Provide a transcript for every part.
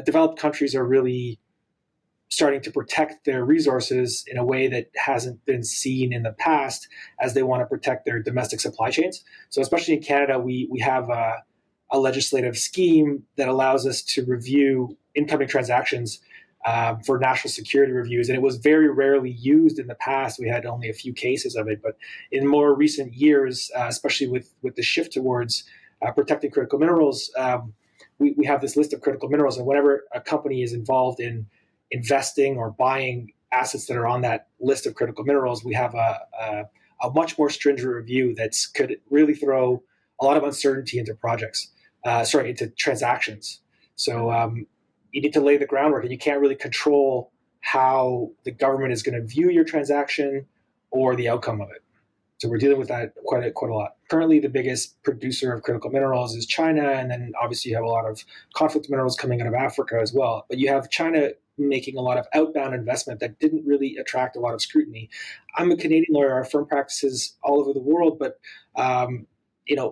developed countries are really starting to protect their resources in a way that hasn't been seen in the past, as they want to protect their domestic supply chains. So especially in Canada, we have a legislative scheme that allows us to review incoming transactions for national security reviews. And it was very rarely used in the past. We had only a few cases of it. But in more recent years, especially with the shift towards protecting critical minerals, we have this list of critical minerals. And whenever a company is involved in investing or buying assets that are on that list of critical minerals, we have a much more stringent review that could really throw a lot of uncertainty into into transactions. So you need to lay the groundwork, and you can't really control how the government is going to view your transaction or the outcome of it. So we're dealing with that quite a lot. Currently, the biggest producer of critical minerals is China, and then obviously you have a lot of conflict minerals coming out of Africa as well. But you have China making a lot of outbound investment that didn't really attract a lot of scrutiny. I'm a Canadian lawyer. Our firm practices all over the world, but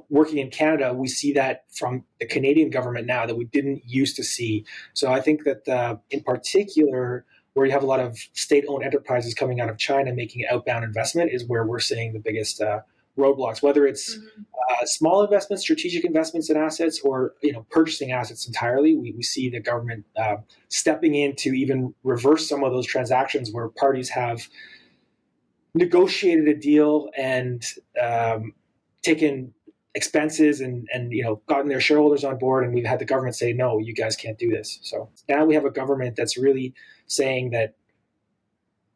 working in Canada, we see that from the Canadian government now that we didn't used to see. So I think that in particular, where you have a lot of state-owned enterprises coming out of China making outbound investment is where we're seeing the biggest roadblocks, whether it's small investments, strategic investments in assets, or purchasing assets entirely. We see the government stepping in to even reverse some of those transactions where parties have negotiated a deal and taken expenses and gotten their shareholders on board, and we've had the government say, no, you guys can't do this. So now we have a government that's really saying that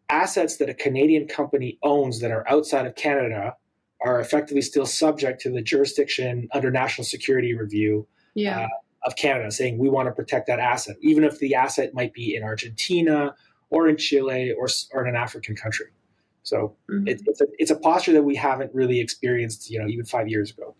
assets that a Canadian company owns that are outside of Canada are effectively still subject to the jurisdiction under national security review of Canada, saying we want to protect that asset, even if the asset might be in Argentina or in Chile or in an African country. So it's a posture that we haven't really experienced, even 5 years ago.